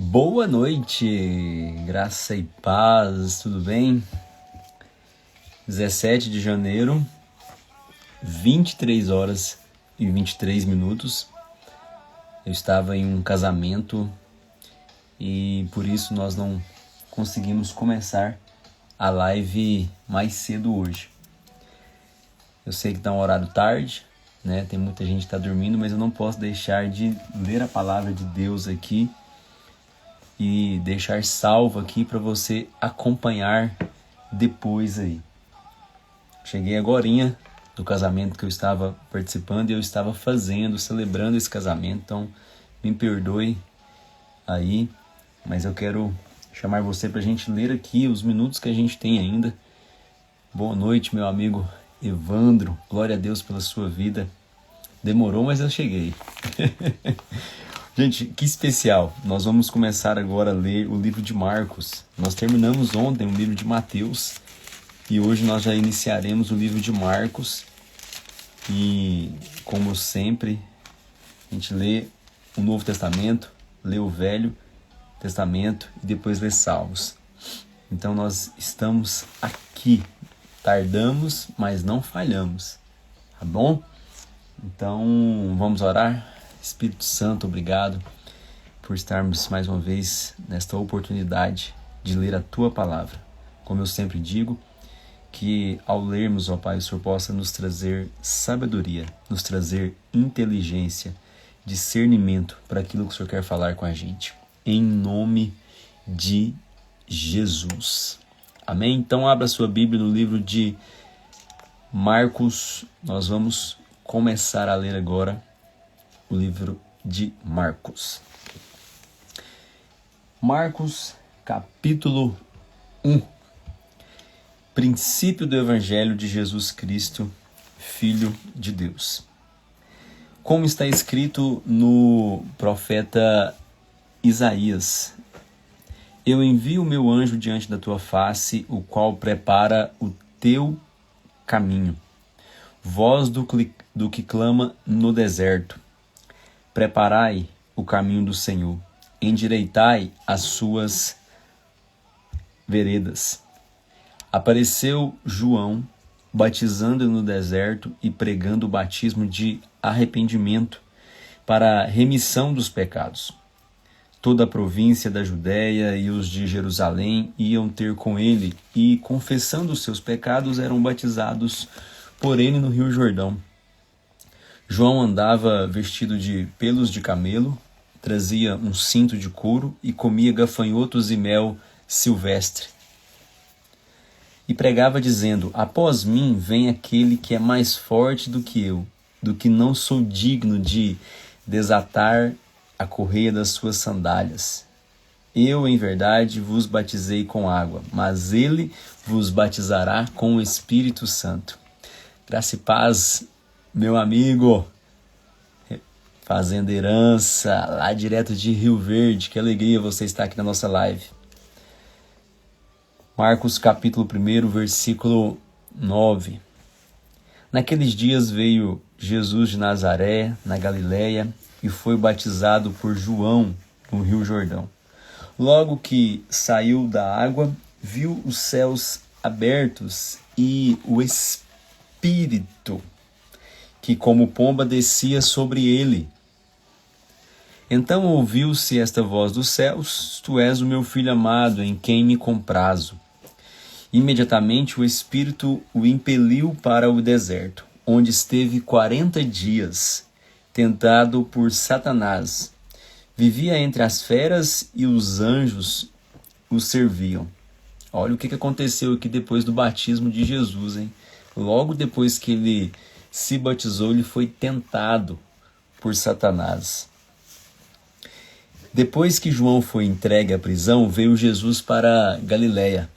Boa noite, graça e paz, tudo bem? 17 de janeiro, 23 horas e 23 minutos. Eu estava em um casamento e por isso nós não conseguimos começar a live mais cedo hoje. Eu sei que está um horário tarde, né? Tem muita gente que está dormindo, mas eu não posso deixar de ler a palavra de Deus aqui e deixar salvo aqui para você acompanhar depois aí. Cheguei agorinha do casamento que eu estava participando e eu estava celebrando esse casamento, então me perdoe aí, mas eu quero chamar você para a gente ler aqui os minutos que a gente tem ainda. Boa noite, meu amigo Evandro, glória a Deus pela sua vida. Demorou, mas eu cheguei. Gente, que especial! Nós vamos começar agora a ler o livro de Marcos. Nós terminamos ontem o livro de Mateus e hoje nós já iniciaremos o livro de Marcos. E, como sempre, a gente lê o Novo Testamento, lê o Velho Testamento e depois lê Salmos. Então nós estamos aqui. Tardamos, mas não falhamos. Tá bom? Então vamos orar. Espírito Santo, obrigado por estarmos mais uma vez nesta oportunidade de ler a Tua Palavra. Como eu sempre digo, que ao lermos, ó Pai, o Senhor possa nos trazer sabedoria, nos trazer inteligência, discernimento para aquilo que o Senhor quer falar com a gente. Em nome de Jesus. Amém? Então abra sua Bíblia no livro de Marcos. Nós vamos começar a ler agora o livro de Marcos. Marcos, capítulo 1. Princípio do Evangelho de Jesus Cristo, Filho de Deus. Como está escrito no profeta Isaías: Eu envio o meu anjo diante da tua face, o qual prepara o teu caminho. Voz do que clama no deserto: Preparai o caminho do Senhor, endireitai as suas veredas. Apareceu João, batizando no deserto e pregando o batismo de arrependimento para a remissão dos pecados. Toda a província da Judéia e os de Jerusalém iam ter com ele e, confessando os seus pecados, eram batizados por ele no Rio Jordão. João andava vestido de pelos de camelo, trazia um cinto de couro e comia gafanhotos e mel silvestre. E pregava dizendo: Após mim vem aquele que é mais forte do que eu, do que não sou digno de desatar a correia das suas sandálias. Eu, em verdade, vos batizei com água, mas ele vos batizará com o Espírito Santo. Graça e paz, meu amigo, fazendo herança, lá direto de Rio Verde. Que alegria você estar aqui na nossa live. Marcos capítulo 1, versículo 9. Naqueles dias veio Jesus de Nazaré, na Galiléia, e foi batizado por João no Rio Jordão. Logo que saiu da água, viu os céus abertos e o Espírito, que como pomba descia sobre ele. Então ouviu-se esta voz dos céus: Tu és o meu filho amado, em quem me comprazo. Imediatamente o Espírito o impeliu para o deserto, onde esteve 40 dias, tentado por Satanás. Vivia entre as feras e os anjos o serviam. Olha o que aconteceu aqui depois do batismo de Jesus, hein? Logo depois que ele se batizou, ele foi tentado por Satanás. Depois que João foi entregue à prisão, veio Jesus para Galiléia,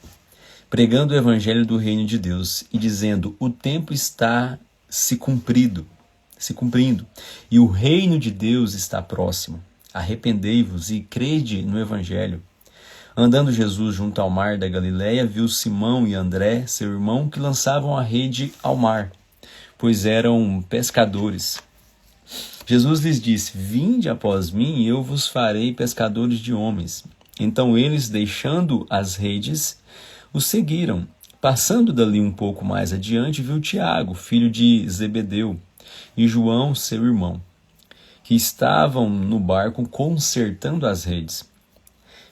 pregando o evangelho do reino de Deus e dizendo: O tempo está se cumprindo, e o reino de Deus está próximo. Arrependei-vos e crede no evangelho. Andando Jesus junto ao mar da Galiléia, viu Simão e André, seu irmão, que lançavam a rede ao mar, pois eram pescadores. Jesus lhes disse: Vinde após mim, e eu vos farei pescadores de homens. Então eles, deixando as redes, o seguiram. Passando dali um pouco mais adiante, viu Tiago, filho de Zebedeu, e João, seu irmão, que estavam no barco consertando as redes.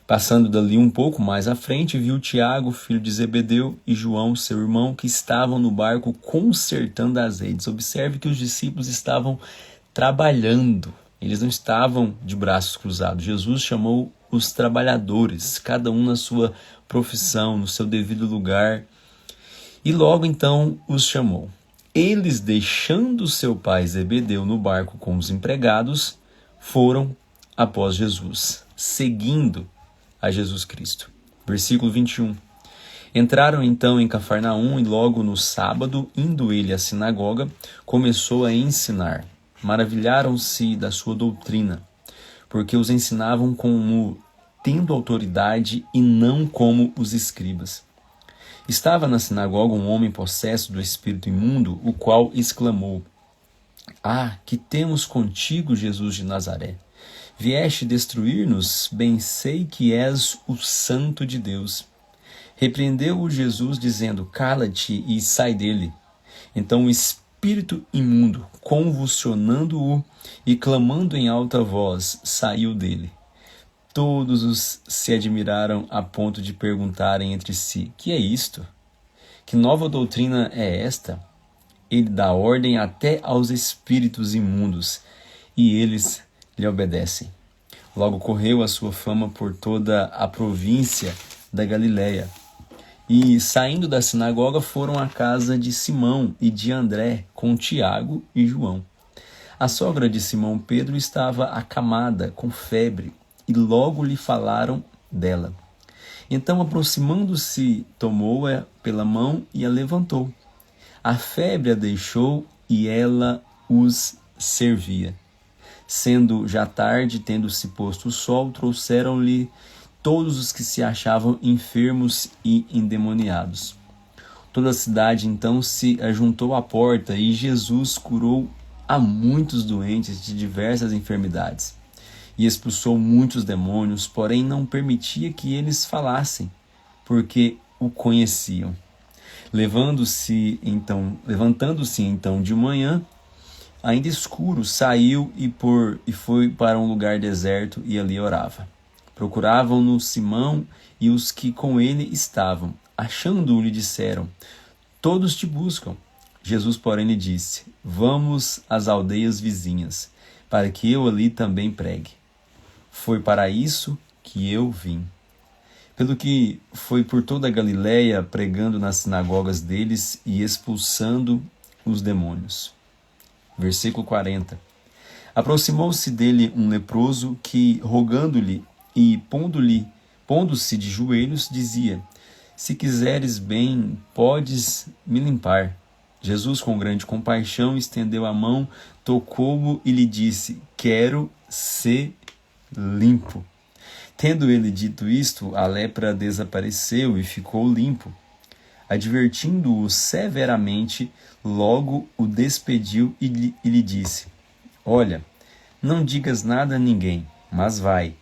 Passando dali um pouco mais à frente, viu Tiago, filho de Zebedeu, e João, seu irmão, que estavam no barco consertando as redes. Observe que os discípulos estavam trabalhando, eles não estavam de braços cruzados. Jesus chamou os trabalhadores, cada um na sua profissão, no seu devido lugar, e logo então os chamou. Eles, deixando seu pai Zebedeu no barco com os empregados, foram após Jesus, seguindo a Jesus Cristo. Versículo 21. Entraram então em Cafarnaum e logo no sábado, indo ele à sinagoga, começou a ensinar. Maravilharam-se da sua doutrina, porque os ensinavam como tendo autoridade e não como os escribas. Estava na sinagoga um homem possesso do espírito imundo, o qual exclamou: Ah, que temos contigo, Jesus de Nazaré? Vieste destruir-nos? Bem sei que és o Santo de Deus. Repreendeu-o Jesus, dizendo: Cala-te e sai dele. Então o espírito imundo, convulsionando-o e clamando em alta voz, saiu dele. Todos se admiraram a ponto de perguntarem entre si: Que é isto? Que nova doutrina é esta? Ele dá ordem até aos espíritos imundos, e eles lhe obedecem. Logo correu a sua fama por toda a província da Galiléia. E, saindo da sinagoga, foram à casa de Simão e de André, com Tiago e João. A sogra de Simão Pedro estava acamada, com febre, e logo lhe falaram dela. Então, aproximando-se, tomou-a pela mão e a levantou. A febre a deixou e ela os servia. Sendo já tarde, tendo-se posto o sol, trouxeram-lhe todos os que se achavam enfermos e endemoniados. Toda a cidade então se ajuntou à porta e Jesus curou a muitos doentes de diversas enfermidades e expulsou muitos demônios, porém não permitia que eles falassem, porque o conheciam. Levantando-se então de manhã, ainda escuro, saiu e foi para um lugar deserto e ali orava. Procuravam-no Simão e os que com ele estavam. Achando-o, lhe disseram: Todos te buscam. Jesus, porém, lhe disse: Vamos às aldeias vizinhas, para que eu ali também pregue. Foi para isso que eu vim. Pelo que foi por toda a Galiléia, pregando nas sinagogas deles e expulsando os demônios. Versículo 40. Aproximou-se dele um leproso que, rogando-lhe e pondo-se de joelhos, dizia: Se quiseres bem, podes me limpar. Jesus, com grande compaixão, estendeu a mão, tocou-o e lhe disse: Quero ser limpo. Tendo ele dito isto, a lepra desapareceu e ficou limpo. Advertindo-o severamente, logo o despediu e lhe disse: Olha, não digas nada a ninguém, mas vai,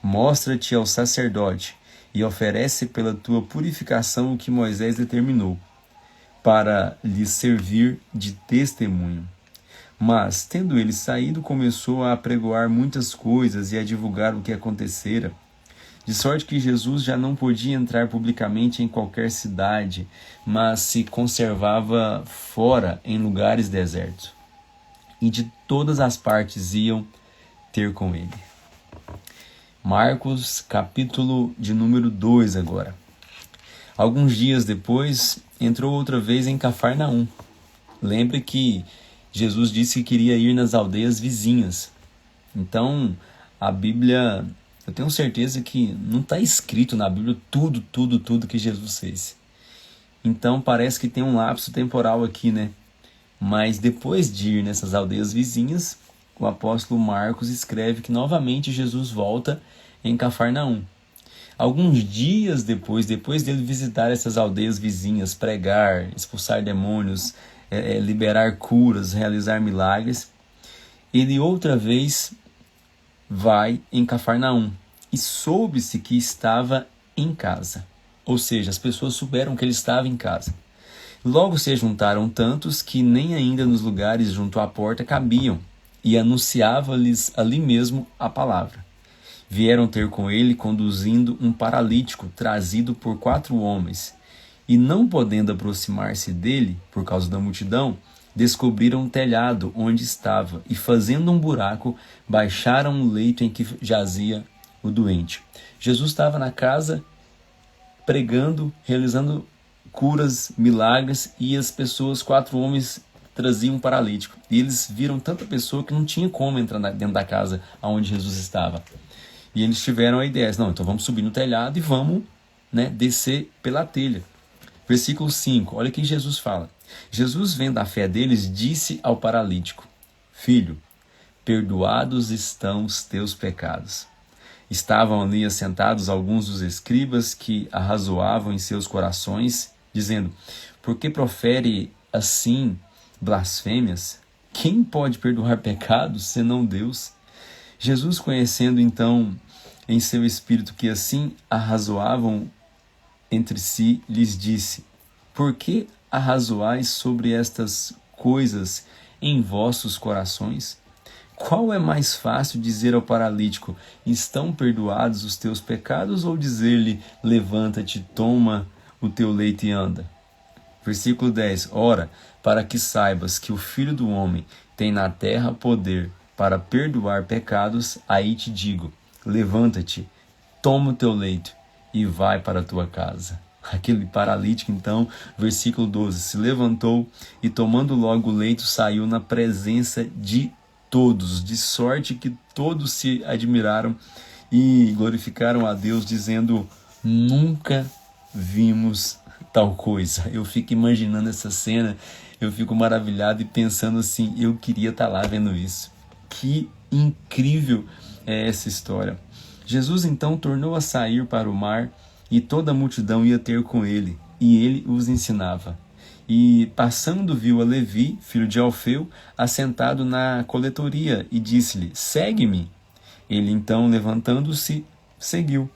mostra-te ao sacerdote e oferece pela tua purificação o que Moisés determinou, para lhe servir de testemunho. Mas, tendo ele saído, começou a apregoar muitas coisas e a divulgar o que acontecera, de sorte que Jesus já não podia entrar publicamente em qualquer cidade, mas se conservava fora em lugares desertos. E de todas as partes iam ter com ele. Marcos, capítulo de número 2 agora. Alguns dias depois, entrou outra vez em Cafarnaum. Lembre que Jesus disse que queria ir nas aldeias vizinhas. Então, a Bíblia, eu tenho certeza que não está escrito na Bíblia tudo que Jesus fez. Então, parece que tem um lapso temporal aqui, né? Mas depois de ir nessas aldeias vizinhas, o apóstolo Marcos escreve que novamente Jesus volta em Cafarnaum. Alguns dias depois dele visitar essas aldeias vizinhas, pregar, expulsar demônios, liberar curas, realizar milagres, ele outra vez vai em Cafarnaum e soube-se que estava em casa. Ou seja, as pessoas souberam que ele estava em casa. Logo se juntaram tantos que nem ainda nos lugares junto à porta cabiam, e anunciava-lhes ali mesmo a palavra. Vieram ter com ele conduzindo um paralítico trazido por 4 homens, e não podendo aproximar-se dele, por causa da multidão, descobriram o telhado onde estava, e fazendo um buraco, baixaram o leito em que jazia o doente. Jesus estava na casa pregando, realizando curas, milagres, e as pessoas, 4 homens, traziam um paralítico. E eles viram tanta pessoa que não tinha como entrar dentro da casa onde Jesus estava. E eles tiveram a ideia, não, então vamos subir no telhado e vamos, descer pela telha. Versículo 5, olha o que Jesus fala. Jesus, vendo a fé deles, disse ao paralítico: Filho, perdoados estão os teus pecados. Estavam ali assentados alguns dos escribas que arrazoavam em seus corações, dizendo: Por que profere assim blasfêmias? Quem pode perdoar pecados, senão Deus? Jesus, conhecendo então em seu espírito que assim arrazoavam entre si, lhes disse: Por que arrazoais sobre estas coisas em vossos corações? Qual é mais fácil dizer ao paralítico: estão perdoados os teus pecados, ou dizer-lhe: levanta-te, toma o teu leito e anda? Versículo 10. Ora, para que saibas que o Filho do Homem tem na terra poder para perdoar pecados, aí te digo: levanta-te, toma o teu leito e vai para a tua casa. Aquele paralítico, então, versículo 12, se levantou e, tomando logo o leito, saiu na presença de todos, de sorte que todos se admiraram e glorificaram a Deus, dizendo: nunca vimos tal coisa. Eu fico imaginando essa cena, eu fico maravilhado e pensando assim: eu queria estar lá vendo isso. Que incrível é essa história. Jesus então tornou a sair para o mar, e toda a multidão ia ter com ele, e ele os ensinava. E passando viu a Levi, filho de Alfeu, assentado na coletoria, e disse-lhe: segue-me. Ele então, levantando-se, seguiu.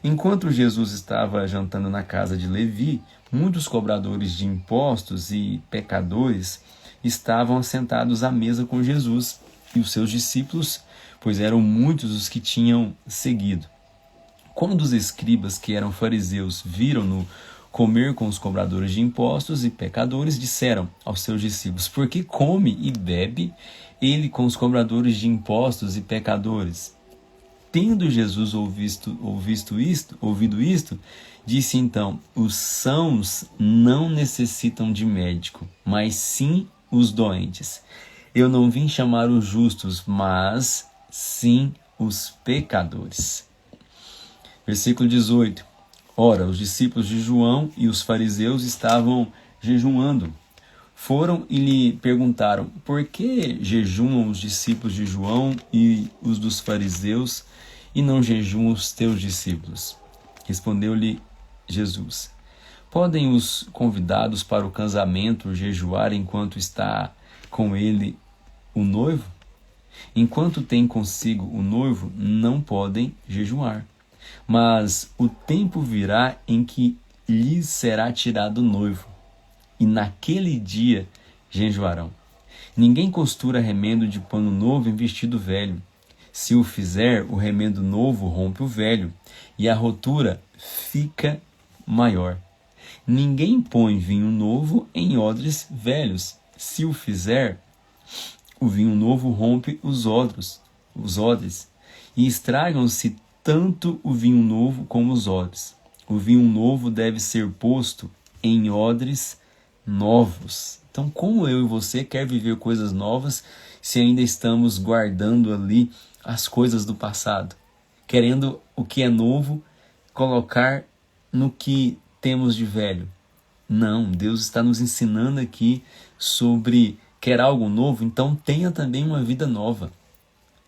Enquanto Jesus estava jantando na casa de Levi, muitos cobradores de impostos e pecadores estavam assentados à mesa com Jesus e os seus discípulos, pois eram muitos os que tinham seguido. Quando os escribas, que eram fariseus, viram-no comer com os cobradores de impostos e pecadores, disseram aos seus discípulos: por que come e bebe ele com os cobradores de impostos e pecadores? Tendo Jesus ouvido isto, disse então: os sãos não necessitam de médico, mas sim os doentes. Eu não vim chamar os justos, mas sim os pecadores. Versículo 18. Ora, os discípulos de João e os fariseus estavam jejuando. Foram e lhe perguntaram: por que jejuam os discípulos de João e os dos fariseus, e não jejuam os teus discípulos? Respondeu-lhe Jesus: podem os convidados para o casamento jejuar enquanto está com ele o noivo? Enquanto tem consigo o noivo, não podem jejuar. Mas o tempo virá em que lhes será tirado o noivo, e naquele dia jejuarão. Ninguém costura remendo de pano novo em vestido velho. Se o fizer, o remendo novo rompe o velho, e a rotura fica maior. Ninguém põe vinho novo em odres velhos. Se o fizer, o vinho novo rompe os odres, e estragam-se tanto o vinho novo como os odres. O vinho novo deve ser posto em odres novos. Então, como eu e você quer viver coisas novas se ainda estamos guardando ali as coisas do passado? Querendo o que é novo colocar no que temos de velho. Não, Deus está nos ensinando aqui sobre quer algo novo, então tenha também uma vida nova.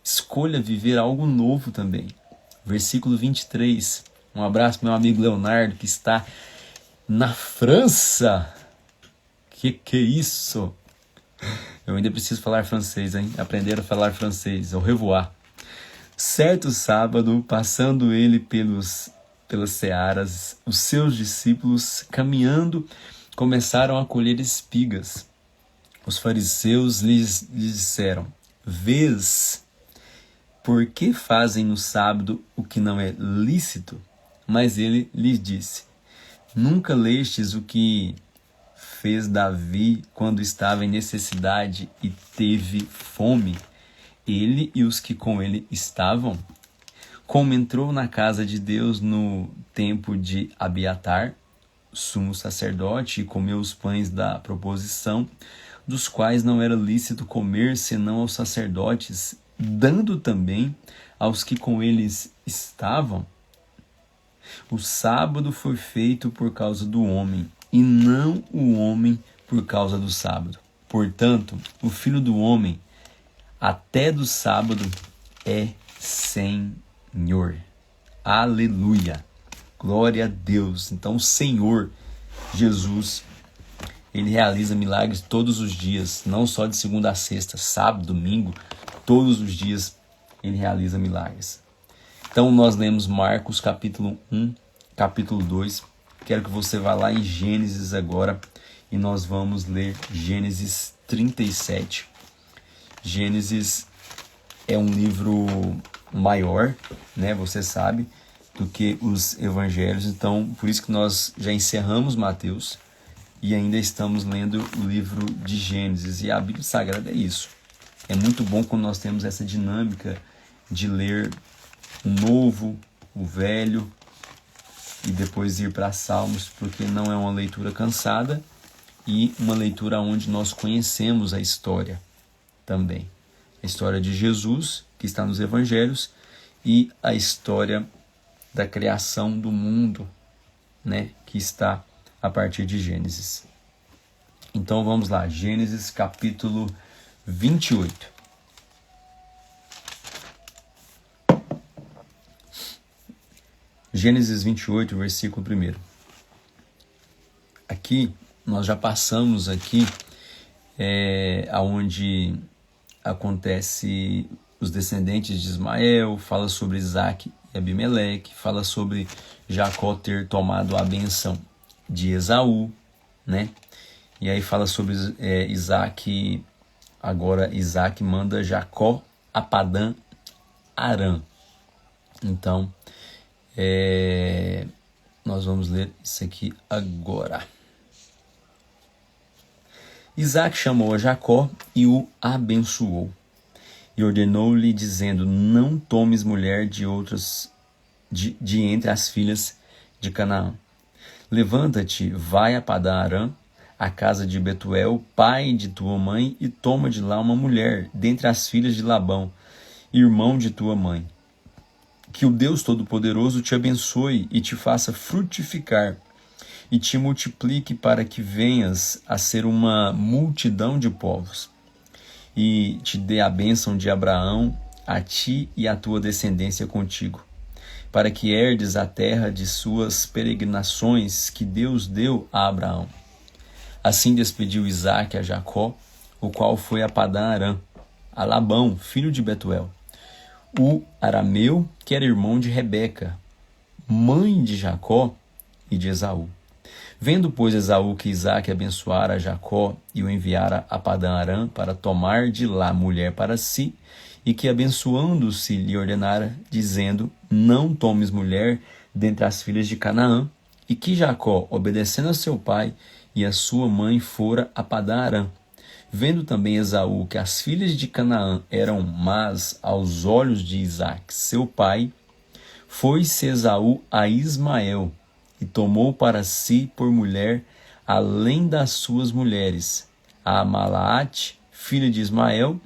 Escolha viver algo novo também. Versículo 23. Um abraço para meu amigo Leonardo, que está na França. Que é isso? Eu ainda preciso falar francês, hein? Aprender a falar francês, au revoir. Certo sábado, passando ele pelas searas, os seus discípulos, caminhando, começaram a colher espigas. Os fariseus lhes disseram: Vês, por que fazem no sábado o que não é lícito? Mas ele lhes disse: Nunca lestes o que fez Davi quando estava em necessidade e teve fome, ele e os que com ele estavam? Como entrou na casa de Deus no tempo de Abiatar, sumo sacerdote, e comeu os pães da proposição, dos quais não era lícito comer senão aos sacerdotes, dando também aos que com eles estavam? O sábado foi feito por causa do homem, e não o homem por causa do sábado. Portanto, o Filho do Homem, até do sábado, é Senhor. Aleluia! Glória a Deus! Então, o Senhor Jesus, ele realiza milagres todos os dias, não só de segunda a sexta, sábado, domingo, todos os dias ele realiza milagres. Então, nós lemos Marcos capítulo 1, capítulo 2. Quero que você vá lá em Gênesis agora e nós vamos ler Gênesis 37. Gênesis é um livro maior, né? Você sabe, do que os evangelhos. Então, por isso que nós já encerramos Mateus e ainda estamos lendo o livro de Gênesis. E a Bíblia Sagrada é isso. É muito bom quando nós temos essa dinâmica de ler o novo, o velho, e depois ir para Salmos, porque não é uma leitura cansada e uma leitura onde nós conhecemos a história também. A história de Jesus, que está nos evangelhos, e a história da criação do mundo, né, que está a partir de Gênesis. Então vamos lá, Gênesis capítulo 28. Gênesis 28, versículo 1. Aqui, nós já passamos aqui aonde acontece os descendentes de Ismael, fala sobre Isaac e Abimeleque, fala sobre Jacó ter tomado a bênção de Esaú, né? E aí fala sobre Isaac, agora Isaac manda Jacó a Padã Arã. Então, nós vamos ler isso aqui agora. Isaac chamou a Jacó e o abençoou, e ordenou-lhe, dizendo: Não tomes mulher de entre as filhas de Canaã. Levanta-te, vai a Padã Arã, a casa de Betuel, pai de tua mãe, e toma de lá uma mulher dentre as filhas de Labão, irmão de tua mãe. Que o Deus Todo-Poderoso te abençoe e te faça frutificar, e te multiplique para que venhas a ser uma multidão de povos, e te dê a bênção de Abraão, a ti e a tua descendência contigo, para que herdes a terra de suas peregrinações que Deus deu a Abraão. Assim despediu Isaque a Jacó, o qual foi a Padã Arã, a Labão, filho de Betuel, o arameu, que era irmão de Rebeca, mãe de Jacó e de Esaú. Vendo, pois, Esaú que Isaque abençoara a Jacó e o enviara a Padã Arã para tomar de lá mulher para si, e que abençoando-se lhe ordenara, dizendo: Não tomes mulher dentre as filhas de Canaã, e que Jacó, obedecendo a seu pai e a sua mãe, fora a Padã Arã. Vendo também Esaú que as filhas de Canaã eram más aos olhos de Isaque, seu pai, foi-se Esaú a Ismael, e tomou para si por mulher, além das suas mulheres, a Amalaate, filha de Ismael,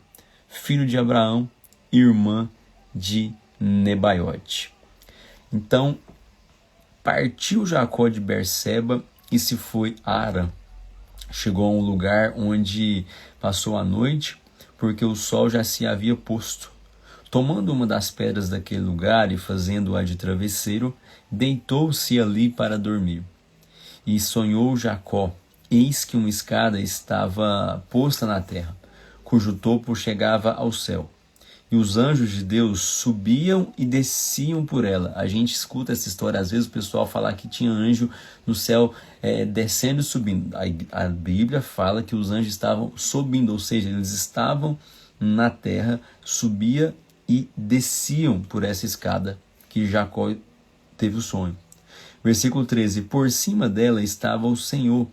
filho de Abraão, irmã de Nebaiote. Então, partiu Jacó de Berseba e se foi a Arã. Chegou a um lugar onde passou a noite, porque o sol já se havia posto. Tomando uma das pedras daquele lugar e fazendo-a de travesseiro, deitou-se ali para dormir. E sonhou Jacó: eis que uma escada estava posta na terra, cujo topo chegava ao céu. E os anjos de Deus subiam e desciam por ela. A gente escuta essa história, às vezes o pessoal fala que tinha anjo no céu descendo e subindo. A Bíblia fala que os anjos estavam subindo, ou seja, eles estavam na terra, subia e desciam por essa escada que Jacó teve o sonho. Versículo 13: por cima dela estava o Senhor,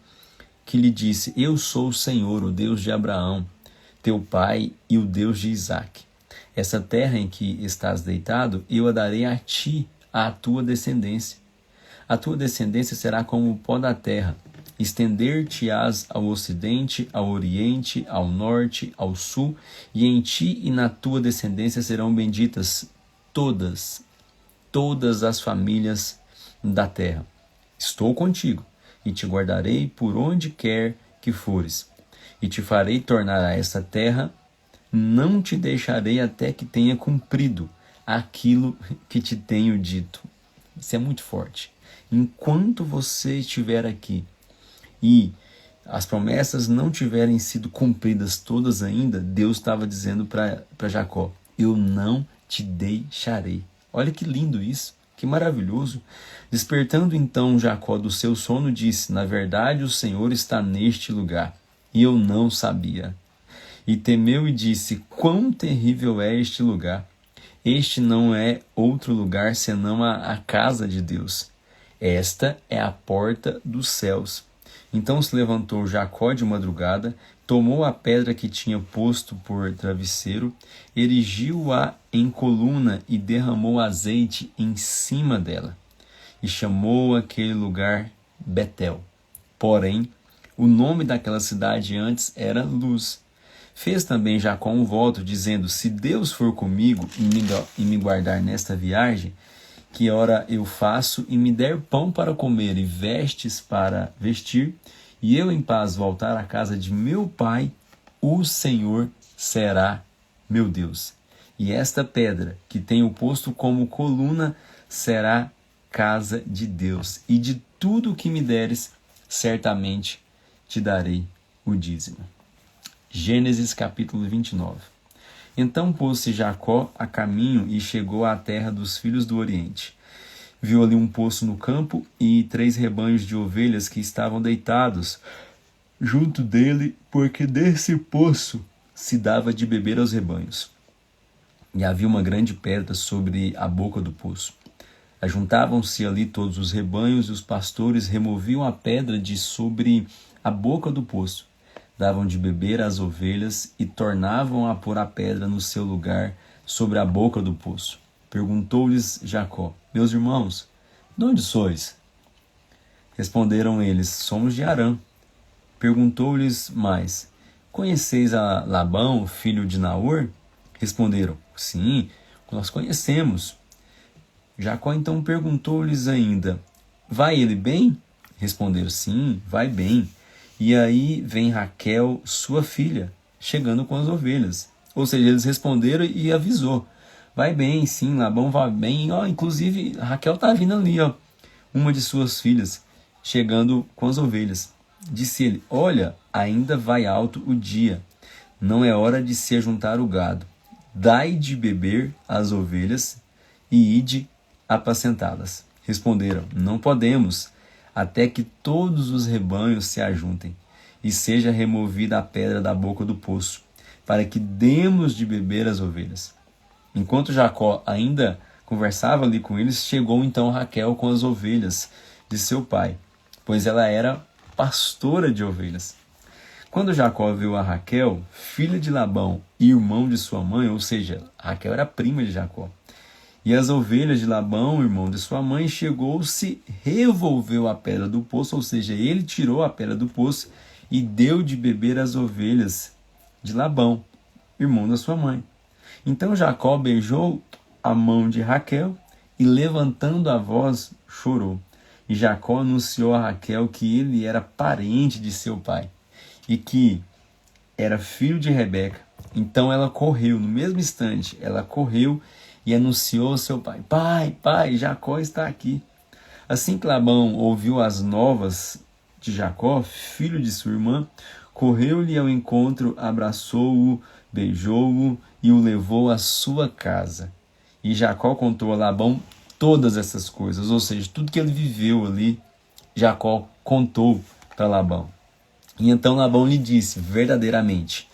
que lhe disse: eu sou o Senhor, o Deus de Abraão, teu pai, e o Deus de Isaque. Essa terra em que estás deitado, eu a darei a ti, à tua descendência. A tua descendência será como o pó da terra. Estender-te-ás ao ocidente, ao oriente, ao norte, ao sul, e em ti e na tua descendência serão benditas todas as famílias da terra. Estou contigo, e te guardarei por onde quer que fores, e te farei tornar a esta terra. Não te deixarei até que tenha cumprido aquilo que te tenho dito. Isso é muito forte. Enquanto você estiver aqui e as promessas não tiverem sido cumpridas todas ainda, Deus estava dizendo para Jacó: eu não te deixarei. Olha que lindo isso, que maravilhoso. Despertando então Jacó do seu sono, disse: na verdade o Senhor está neste lugar, e eu não sabia. E temeu e disse: quão terrível é este lugar! Este não é outro lugar senão a casa de Deus. Esta é a porta dos céus. Então se levantou Jacó de madrugada, tomou a pedra que tinha posto por travesseiro, erigiu-a em coluna e derramou azeite em cima dela. E chamou aquele lugar Betel. Porém, o nome daquela cidade antes era Luz. Fez também Jacó um voto, dizendo: se Deus for comigo e me guardar nesta viagem, que ora eu faço, e me der pão para comer e vestes para vestir, e eu em paz voltar à casa de meu pai, o Senhor será meu Deus. E esta pedra que tenho posto como coluna será casa de Deus, e de tudo o que me deres, certamente te darei o dízimo. Gênesis capítulo 29. Então pôs-se Jacó a caminho e chegou à terra dos filhos do Oriente. Viu ali um poço no campo e 3 rebanhos de ovelhas que estavam deitados junto dele, porque desse poço se dava de beber aos rebanhos. E havia uma grande pedra sobre a boca do poço. Ajuntavam-se ali todos os rebanhos, e os pastores removiam a pedra de sobre a boca do poço. Davam de beber às ovelhas e tornavam a pôr a pedra no seu lugar sobre a boca do poço. Perguntou-lhes Jacó: meus irmãos, de onde sois? Responderam eles: somos de Harã. Perguntou-lhes mais: conheceis a Labão, filho de Naor? Responderam: sim, nós conhecemos. Jacó então perguntou-lhes ainda: vai ele bem? Responderam: sim, vai bem. E aí vem Raquel, sua filha, chegando com as ovelhas. Ou seja, eles responderam e avisou: vai bem, sim, Labão vai bem. Inclusive, Raquel está vindo ali, uma de suas filhas, chegando com as ovelhas. Disse ele: olha, ainda vai alto o dia, não é hora de se ajuntar o gado. Dai de beber às ovelhas e ide apacentá-las. Responderam: não podemos, até que todos os rebanhos se ajuntem, e seja removida a pedra da boca do poço, para que demos de beber às ovelhas. Enquanto Jacó ainda conversava ali com eles, chegou então Raquel com as ovelhas de seu pai, pois ela era pastora de ovelhas. Quando Jacó viu a Raquel, filha de Labão e irmão de sua mãe, ou seja, Raquel era prima de Jacó, e as ovelhas de Labão, irmão de sua mãe, chegou-se, revolveu a pedra do poço, ou seja, ele tirou a pedra do poço e deu de beber às ovelhas de Labão, irmão da sua mãe. Então Jacó beijou a mão de Raquel e, levantando a voz, chorou. E Jacó anunciou a Raquel que ele era parente de seu pai e que era filho de Rebeca. Então ela correu, no mesmo instante, ela correu e anunciou ao seu pai: pai, Jacó está aqui. Assim que Labão ouviu as novas de Jacó, filho de sua irmã, correu-lhe ao encontro, abraçou-o, beijou-o e o levou à sua casa. E Jacó contou a Labão todas essas coisas, ou seja, tudo que ele viveu ali, Jacó contou para Labão. E então Labão lhe disse: verdadeiramente,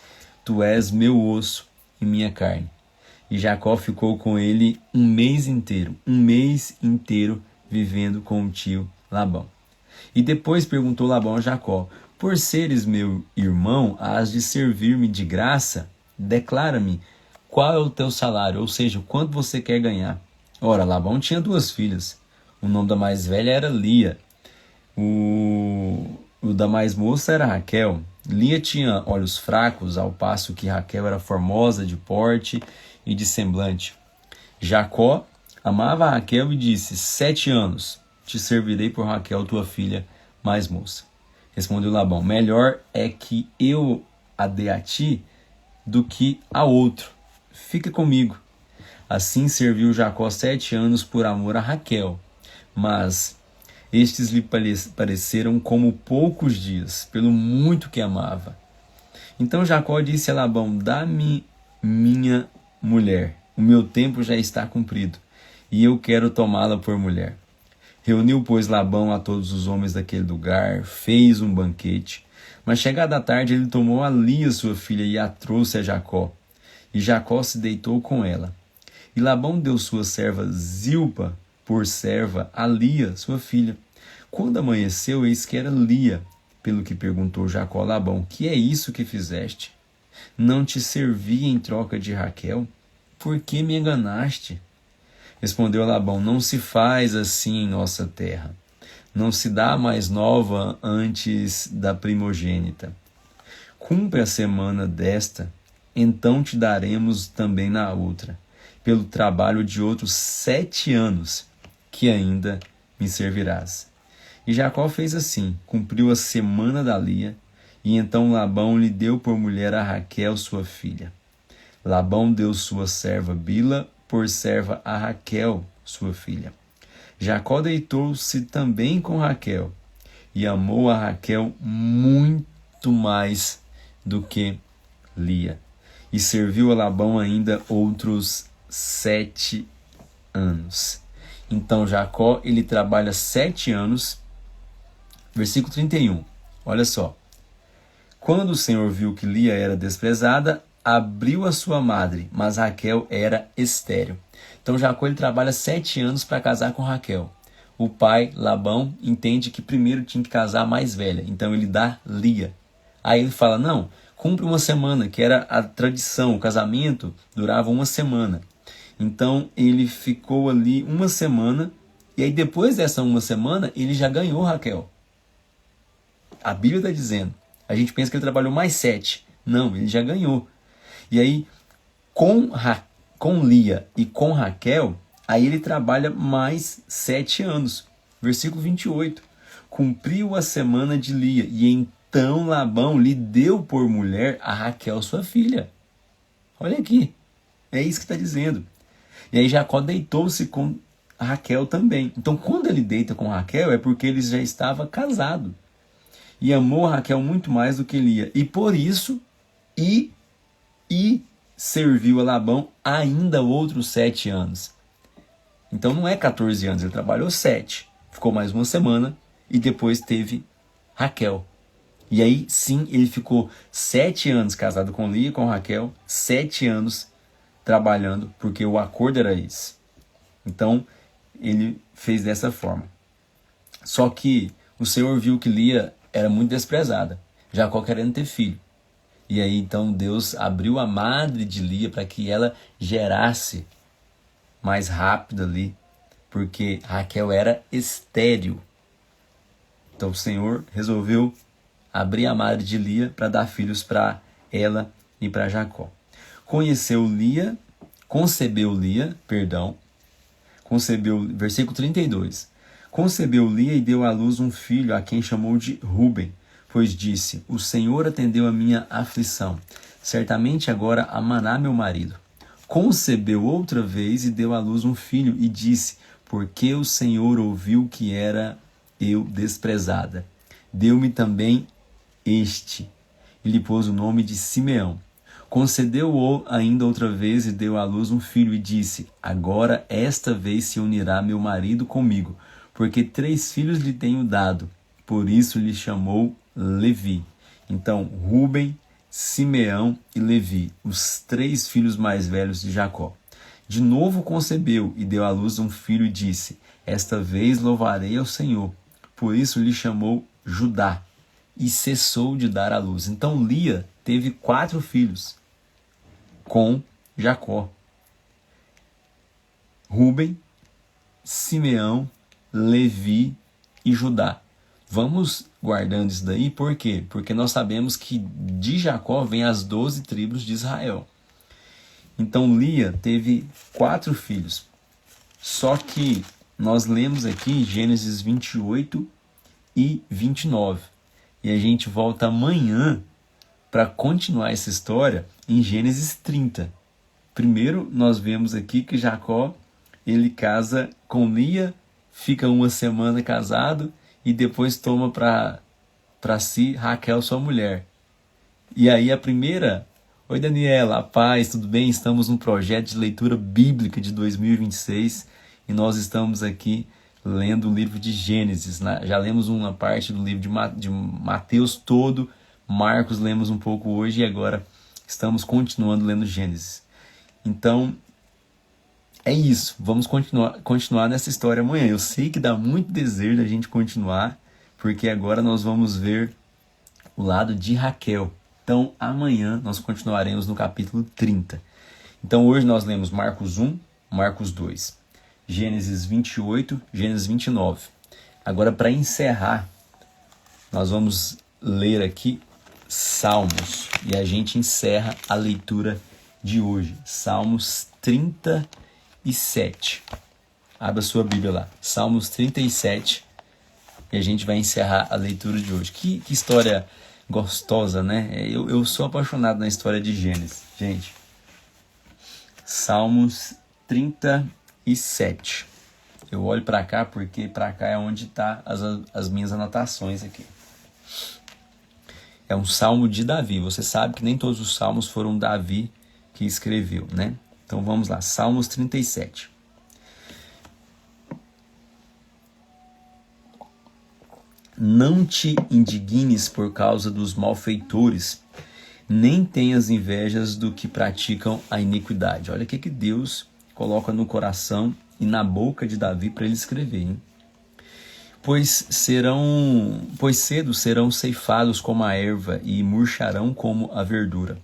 tu és meu osso e minha carne. E Jacó ficou com ele um mês inteiro vivendo com o tio Labão. E depois perguntou Labão a Jacó: por seres meu irmão, hás de servir-me de graça? Declara-me qual é o teu salário, ou seja, quanto você quer ganhar. Ora, Labão tinha 2 filhas. O nome da mais velha era Lia. O da mais moça era Raquel. Lia tinha olhos fracos, ao passo que Raquel era formosa de porte e de semblante. Jacó amava a Raquel e disse: 7 anos te servirei por Raquel, tua filha mais moça. Respondeu Labão: melhor é que eu a dê a ti do que a outro. Fica comigo. Assim serviu Jacó 7 anos por amor a Raquel, mas estes lhe pareceram como poucos dias, pelo muito que amava. Então Jacó disse a Labão: dá-me minha mulher, o meu tempo já está cumprido, e eu quero tomá-la por mulher. Reuniu, pois, Labão a todos os homens daquele lugar, fez um banquete. Mas chegada a tarde, ele tomou a Lia, sua filha, e a trouxe a Jacó. E Jacó se deitou com ela. E Labão deu sua serva Zilpa por serva a Lia, sua filha. Quando amanheceu, eis que era Lia. Pelo que perguntou Jacó a Labão: que é isso que fizeste? Não te servi em troca de Raquel? Por que me enganaste? Respondeu Labão: não se faz assim em nossa terra. Não se dá mais nova antes da primogênita. Cumpre a semana desta, então te daremos também na outra, pelo trabalho de outros 7 anos, que ainda me servirás. E Jacó fez assim, cumpriu a semana da Lia, e então Labão lhe deu por mulher a Raquel, sua filha. Labão deu sua serva Bila por serva a Raquel, sua filha. Jacó deitou-se também com Raquel, e amou a Raquel muito mais do que Lia. E serviu a Labão ainda outros 7 anos. Então Jacó, ele trabalha 7 anos. Versículo 31, olha só. Quando o Senhor viu que Lia era desprezada, abriu a sua madre, mas Raquel era estéril. Então Jacó, ele trabalha 7 anos para casar com Raquel. O pai, Labão, entende que primeiro tinha que casar a mais velha, então ele dá Lia. Aí ele fala: não, cumpre uma semana, que era a tradição, o casamento durava uma semana. Então ele ficou ali uma semana, e aí depois dessa uma semana, ele já ganhou Raquel. A Bíblia está dizendo. A gente pensa que ele trabalhou mais 7. Não, ele já ganhou. E aí, com Lia e com Raquel, aí ele trabalha mais 7 anos. Versículo 28. Cumpriu a semana de Lia, e então Labão lhe deu por mulher a Raquel, sua filha. Olha aqui. É isso que está dizendo. E aí Jacó deitou-se com Raquel também. Então, quando ele deita com Raquel, é porque ele já estava casado. E amou a Raquel muito mais do que Lia. E por isso, e serviu a Labão ainda outros 7 anos. Então não é 14 anos, ele trabalhou 7. Ficou mais uma semana e depois teve Raquel. E aí sim, ele ficou 7 anos casado com Lia, com Raquel, 7 anos trabalhando, porque o acordo era esse. Então ele fez dessa forma. Só que o Senhor viu que Lia era muito desprezada, Jacó querendo ter filho. E aí então Deus abriu a madre de Lia para que ela gerasse mais rápido ali, porque Raquel era estéril. Então o Senhor resolveu abrir a madre de Lia para dar filhos para ela e para Jacó. Versículo 32. Concebeu Lia e deu à luz um filho, a quem chamou de Ruben, pois disse: o Senhor atendeu a minha aflição, certamente agora amará meu marido. Concebeu outra vez e deu à luz um filho, e disse: porque o Senhor ouviu que era eu desprezada, deu-me também este. e lhe pôs o nome de Simeão. Concedeu-o ainda outra vez e deu à luz um filho e disse: agora esta vez se unirá meu marido comigo, porque 3 filhos lhe tenho dado. Por isso lhe chamou Levi. Então, Rúben, Simeão e Levi, os 3 filhos mais velhos de Jacó. De novo concebeu e deu à luz um filho e disse: esta vez louvarei ao Senhor. Por isso lhe chamou Judá e cessou de dar à luz. Então Lia teve 4 filhos com Jacó: Rúben, Simeão, Levi e Judá. Vamos guardando isso daí, por quê? Porque nós sabemos que de Jacó vem as 12 tribos de Israel. Então Lia teve 4 filhos. Só que nós lemos aqui Gênesis 28 e 29. E a gente volta amanhã para continuar essa história em Gênesis 30. Primeiro nós vemos aqui que Jacó, ele casa com Lia, fica uma semana casado e depois toma para si Raquel, sua mulher. E aí a primeira: oi Daniela, a paz, tudo bem? Estamos num projeto de leitura bíblica de 2026 e nós estamos aqui lendo o livro de Gênesis. Já lemos uma parte do livro de Mateus todo, Marcos lemos um pouco hoje e agora estamos continuando lendo Gênesis. Então, é isso. Vamos continuar nessa história amanhã. Eu sei que dá muito desejo da gente continuar, porque agora nós vamos ver o lado de Raquel. Então, amanhã nós continuaremos no capítulo 30. Então, hoje nós lemos Marcos 1, Marcos 2, Gênesis 28, Gênesis 29. Agora, para encerrar, nós vamos ler aqui Salmos. E a gente encerra a leitura de hoje. Salmos 37. Abra sua Bíblia lá. Salmos 37. E a gente vai encerrar a leitura de hoje. Que história gostosa, né? Eu sou apaixonado na história de Gênesis. Gente, Salmos 37. Eu olho para cá porque para cá é onde tá as minhas anotações aqui. É um salmo de Davi. Você sabe que nem todos os salmos foram Davi que escreveu, né? Então vamos lá, Salmos 37. Não te indignes por causa dos malfeitores, nem tenhas invejas do que praticam a iniquidade. Olha o que Deus coloca no coração e na boca de Davi para ele escrever, hein? Pois cedo serão ceifados como a erva e murcharão como a verdura.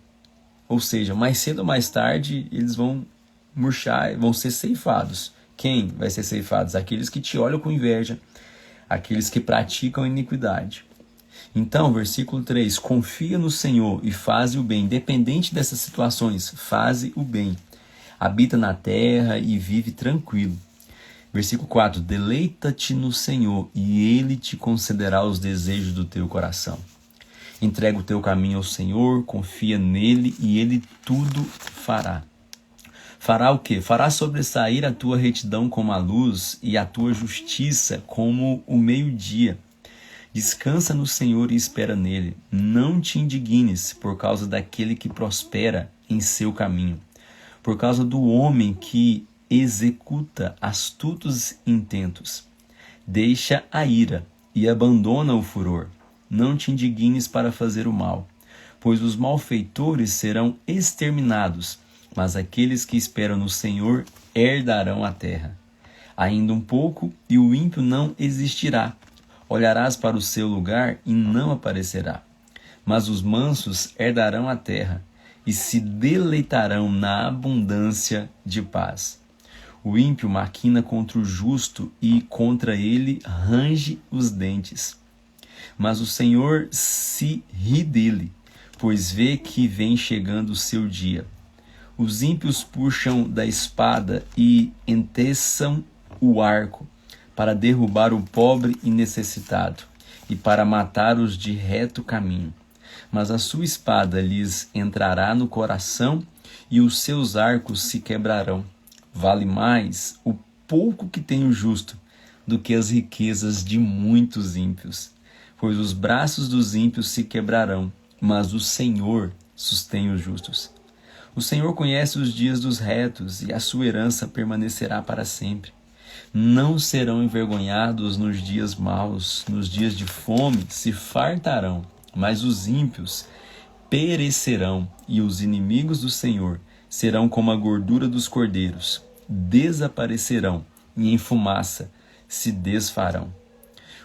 Ou seja, mais cedo ou mais tarde eles vão murchar, vão ser ceifados. Quem vai ser ceifados? Aqueles que te olham com inveja, aqueles que praticam iniquidade. Então, versículo 3, confia no Senhor e faze o bem. Independente dessas situações, faze o bem. Habita na terra e vive tranquilo. Versículo 4, deleita-te no Senhor e Ele te concederá os desejos do teu coração. Entrega o teu caminho ao Senhor, confia nele e Ele tudo fará. Fará o quê? Fará sobressair a tua retidão como a luz e a tua justiça como o meio-dia. Descansa no Senhor e espera nele. Não te indignes por causa daquele que prospera em seu caminho, por causa do homem que executa astutos intentos. Deixa a ira e abandona o furor. Não te indignes para fazer o mal, pois os malfeitores serão exterminados, mas aqueles que esperam no Senhor herdarão a terra. Ainda um pouco e o ímpio não existirá. Olharás para o seu lugar e não aparecerá. Mas os mansos herdarão a terra e se deleitarão na abundância de paz. O ímpio maquina contra o justo e contra ele range os dentes. Mas o Senhor se ri dele, pois vê que vem chegando o seu dia. Os ímpios puxam da espada e enteçam o arco, para derrubar o pobre e necessitado, e para matar os de reto caminho. Mas a sua espada lhes entrará no coração, e os seus arcos se quebrarão. Vale mais o pouco que tem o justo do que as riquezas de muitos ímpios, pois os braços dos ímpios se quebrarão, mas o Senhor sustém os justos. O Senhor conhece os dias dos retos, e a sua herança permanecerá para sempre. Não serão envergonhados nos dias maus, nos dias de fome se fartarão, mas os ímpios perecerão, e os inimigos do Senhor serão como a gordura dos cordeiros, desaparecerão, e em fumaça se desfarão.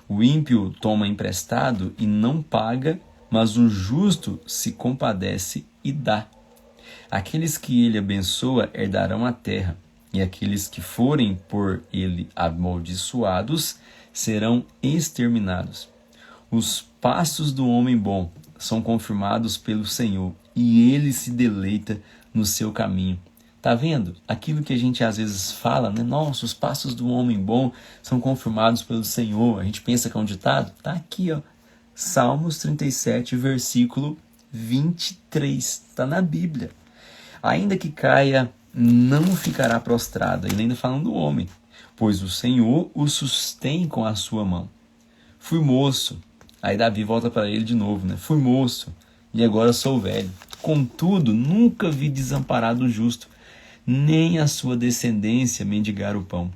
O ímpio toma emprestado e não paga, mas o justo se compadece e dá. Aqueles que ele abençoa herdarão a terra, e aqueles que forem por ele amaldiçoados serão exterminados. Os passos do homem bom são confirmados pelo Senhor, e ele se deleita no seu caminho. Tá vendo? Aquilo que a gente às vezes fala, né? Nossa, os passos do homem bom são confirmados pelo Senhor. A gente pensa que é um ditado? Tá aqui, ó. Salmos 37, versículo 23. Tá na Bíblia. Ainda que caia, não ficará prostrado. Ele ainda falando do homem. Pois o Senhor o sustém com a sua mão. Fui moço. Aí Davi volta para ele de novo, né? Fui moço e agora sou velho. Contudo, nunca vi desamparado o justo, nem a sua descendência mendigar o pão.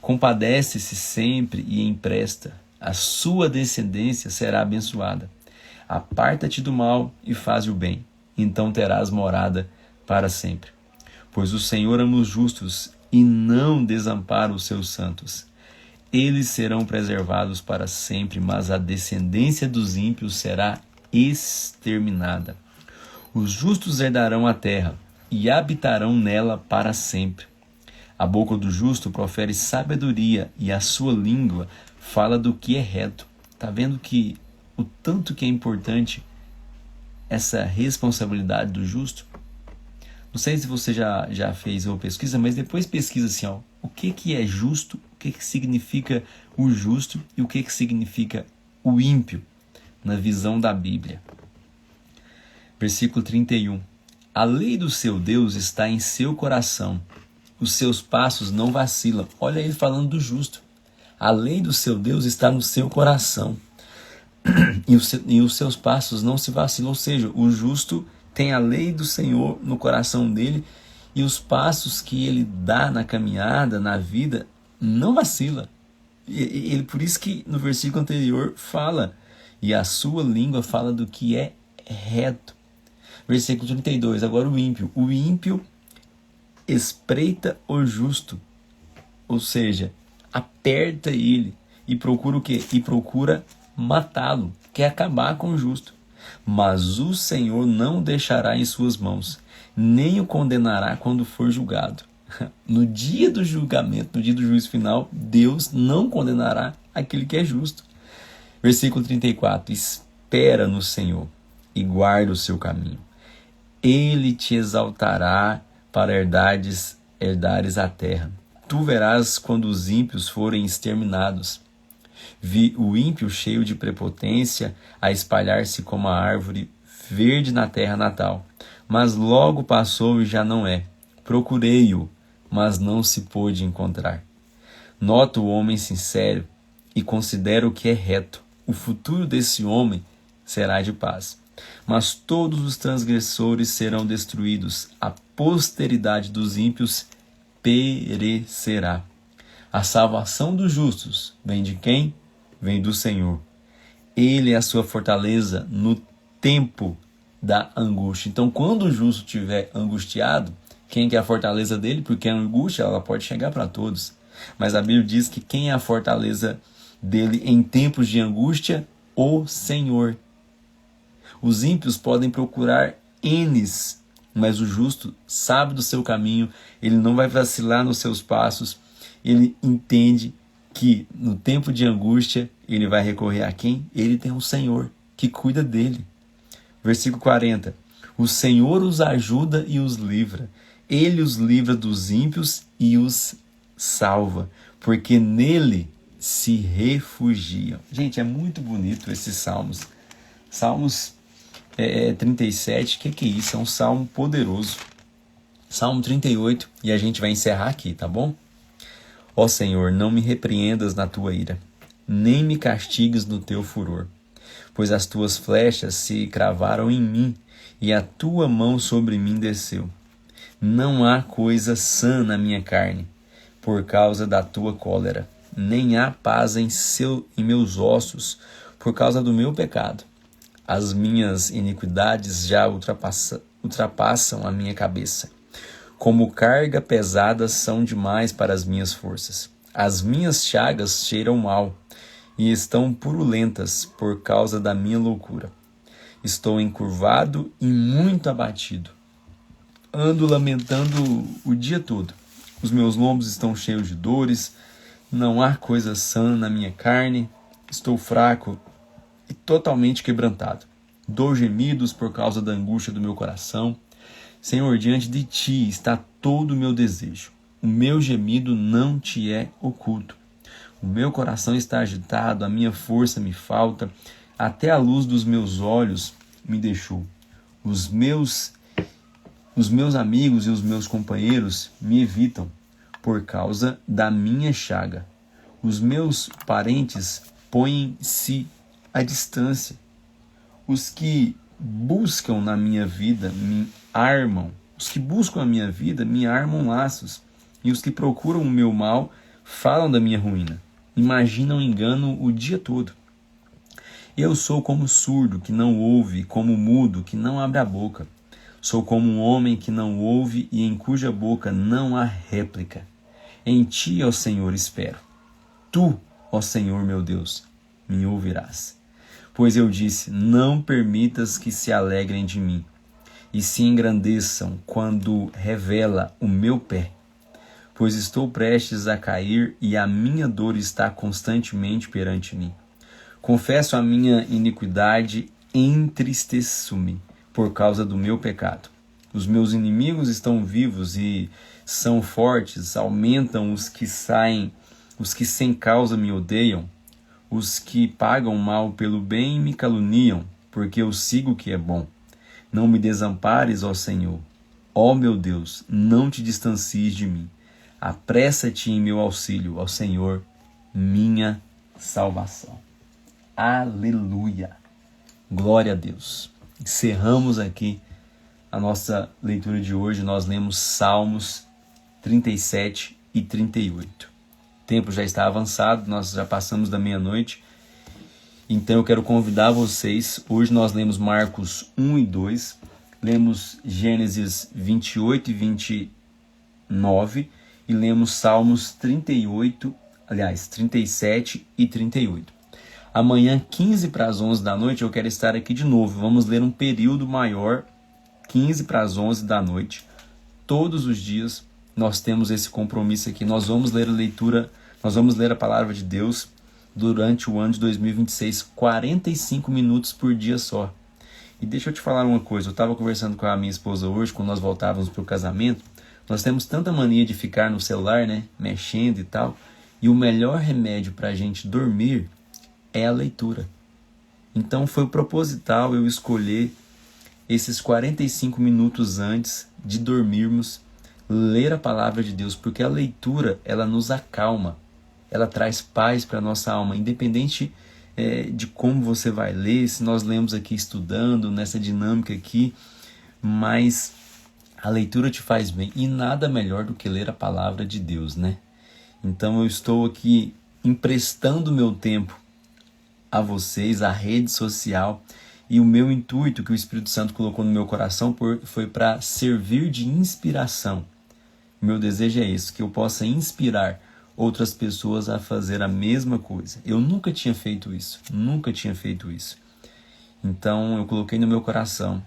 Compadece-se sempre e empresta. A sua descendência será abençoada. Aparta-te do mal e faz o bem. Então terás morada para sempre. Pois o Senhor ama os justos e não desampara os seus santos. Eles serão preservados para sempre, mas a descendência dos ímpios será exterminada. Os justos herdarão a terra e habitarão nela para sempre. A boca do justo profere sabedoria e a sua língua fala do que é reto. Está vendo que o tanto que é importante essa responsabilidade do justo? Não sei se você já fez uma pesquisa, mas depois pesquisa assim, ó, o que é justo, o que significa o justo e o que significa o ímpio na visão da Bíblia. Versículo 31. A lei do seu Deus está em seu coração, os seus passos não vacilam. Olha ele falando do justo. A lei do seu Deus está no seu coração e os seus passos não se vacilam. Ou seja, o justo tem a lei do Senhor no coração dele e os passos que ele dá na caminhada, na vida, não vacila. Ele, por isso que no versículo anterior fala, e a sua língua fala do que é reto. Versículo 32, agora o ímpio. O ímpio espreita o justo, ou seja, aperta ele e procura o quê? E procura matá-lo, quer acabar com o justo. Mas o Senhor não deixará em suas mãos, nem o condenará quando for julgado. No dia do julgamento, no dia do juízo final, Deus não condenará aquele que é justo. Versículo 34, espera no Senhor e guarda o seu caminho. Ele te exaltará para herdares a terra. Tu verás quando os ímpios forem exterminados. Vi o ímpio cheio de prepotência a espalhar-se como a árvore verde na terra natal. Mas logo passou e já não é. Procurei-o, mas não se pôde encontrar. Noto o homem sincero e considero o que é reto. O futuro desse homem será de paz. Mas todos os transgressores serão destruídos. A posteridade dos ímpios perecerá. A salvação dos justos vem de quem? Vem do Senhor. Ele é a sua fortaleza no tempo da angústia. Então, quando o justo estiver angustiado, quem que é a fortaleza dele? Porque a angústia ela pode chegar para todos. Mas a Bíblia diz que quem é a fortaleza dele em tempos de angústia? O Senhor. Os ímpios podem procurar N's, mas o justo sabe do seu caminho, ele não vai vacilar nos seus passos, ele entende que no tempo de angústia ele vai recorrer a quem? Ele tem um Senhor que cuida dele. Versículo 40. O Senhor os ajuda e os livra. Ele os livra dos ímpios e os salva, porque nele se refugiam. Gente, é muito bonito esses salmos. Salmos 37, o que é isso? É um salmo poderoso. Salmo 38, e a gente vai encerrar aqui, tá bom? Ó Senhor, não me repreendas na tua ira, nem me castigues no teu furor. pois as tuas flechas se cravaram em mim, e a tua mão sobre mim desceu. Não há coisa sã na minha carne, por causa da tua cólera, nem há paz em meus ossos, por causa do meu pecado. As minhas iniquidades já ultrapassam a minha cabeça. Como carga pesada são demais para as minhas forças. As minhas chagas cheiram mal e estão purulentas por causa da minha loucura. Estou encurvado e muito abatido. Ando lamentando o dia todo. Os meus lombos estão cheios de dores. Não há coisa sã na minha carne. Estou fraco e totalmente quebrantado. Dou gemidos por causa da angústia do meu coração. Senhor, diante de ti está todo o meu desejo. O meu gemido não te é oculto. O meu coração está agitado, a minha força me falta, até a luz dos meus olhos me deixou. Os meus amigos e os meus companheiros me evitam por causa da minha chaga. Os meus parentes põem-se à distância. Os que buscam na minha vida me armam. Os que buscam a minha vida me armam laços. E os que procuram o meu mal falam da minha ruína. Imaginam engano o dia todo. Eu sou como surdo que não ouve, como mudo que não abre a boca. Sou como um homem que não ouve e em cuja boca não há réplica. Em ti, ó Senhor, espero. Tu, ó Senhor meu Deus, me ouvirás. Pois eu disse, não permitas que se alegrem de mim e se engrandeçam quando revela o meu pé. Pois estou prestes a cair e a minha dor está constantemente perante mim. Confesso a minha iniquidade, entristeço-me por causa do meu pecado. Os meus inimigos estão vivos e são fortes, aumentam os que sem causa me odeiam. Os que pagam mal pelo bem me caluniam, porque eu sigo o que é bom. Não me desampares, ó Senhor. Ó meu Deus, não te distancies de mim. Apressa-te em meu auxílio, ó Senhor, minha salvação. Aleluia! Glória a Deus! Encerramos aqui a nossa leitura de hoje. Nós lemos Salmos 37 e 38. O tempo já está avançado, nós já passamos da meia-noite. Então eu quero convidar vocês. Hoje nós lemos Marcos 1 e 2, lemos Gênesis 28 e 29 e lemos Salmos 37 e 38. Amanhã, 15 para as 11 da noite, eu quero estar aqui de novo. Vamos ler um período maior, 15 para as 11 da noite. Todos os dias nós temos esse compromisso aqui. Nós vamos ler a palavra de Deus durante o ano de 2026, 45 minutos por dia só. E deixa eu te falar uma coisa, eu estava conversando com a minha esposa hoje, quando nós voltávamos para o casamento. Nós temos tanta mania de ficar no celular, né, mexendo e tal, e o melhor remédio para a gente dormir é a leitura. Então foi proposital eu escolher esses 45 minutos antes de dormirmos, ler a palavra de Deus, porque a leitura, ela nos acalma, ela traz paz para a nossa alma, independente de como você vai ler, se nós lemos aqui estudando, nessa dinâmica aqui, mas a leitura te faz bem, e nada melhor do que ler a palavra de Deus, né? Então eu estou aqui emprestando meu tempo a vocês, a rede social, e o meu intuito que o Espírito Santo colocou no meu coração foi para servir de inspiração. O meu desejo é isso, que eu possa inspirar outras pessoas a fazer a mesma coisa. Eu nunca tinha feito isso. Então eu coloquei no meu coração.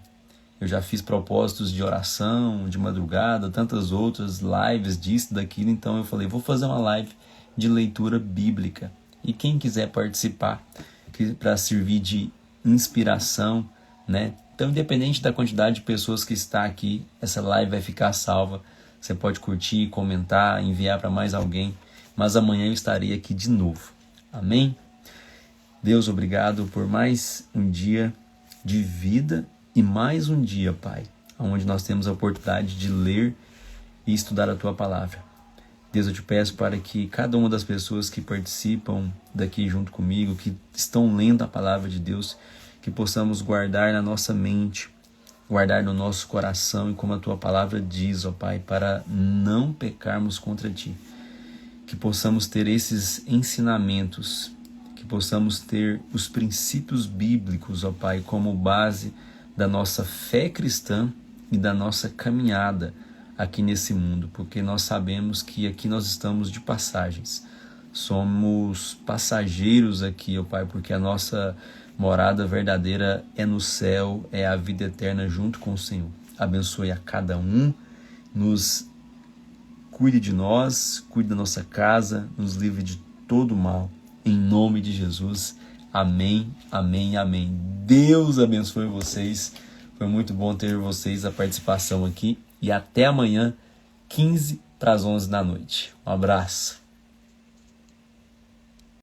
Eu já fiz propósitos de oração, de madrugada, tantas outras lives disso, daquilo. Então eu falei, vou fazer uma live de leitura bíblica. E quem quiser participar, para servir de inspiração, né? Então, independente da quantidade de pessoas que está aqui, essa live vai ficar salva. Você pode curtir, comentar, enviar para mais alguém. Mas amanhã eu estarei aqui de novo. Amém? Deus, obrigado por mais um dia de vida e mais um dia, Pai, onde nós temos a oportunidade de ler e estudar a Tua Palavra. Deus, eu te peço para que cada uma das pessoas que participam daqui junto comigo, que estão lendo a palavra de Deus, que possamos guardar na nossa mente, guardar no nosso coração, e como a tua palavra diz, ó Pai, para não pecarmos contra ti. Que possamos ter esses ensinamentos, que possamos ter os princípios bíblicos, ó Pai, como base da nossa fé cristã e da nossa caminhada aqui nesse mundo, porque nós sabemos que aqui nós estamos de passagens. Somos passageiros aqui, ó Pai, porque a nossa morada verdadeira é no céu, é a vida eterna junto com o Senhor. Abençoe a cada um, nos cuide de nós, cuide da nossa casa, nos livre de todo mal. Em nome de Jesus. Amém, amém, amém. Deus abençoe vocês. Foi muito bom ter vocês, a participação aqui. E até amanhã, 11h50 da noite. Um abraço.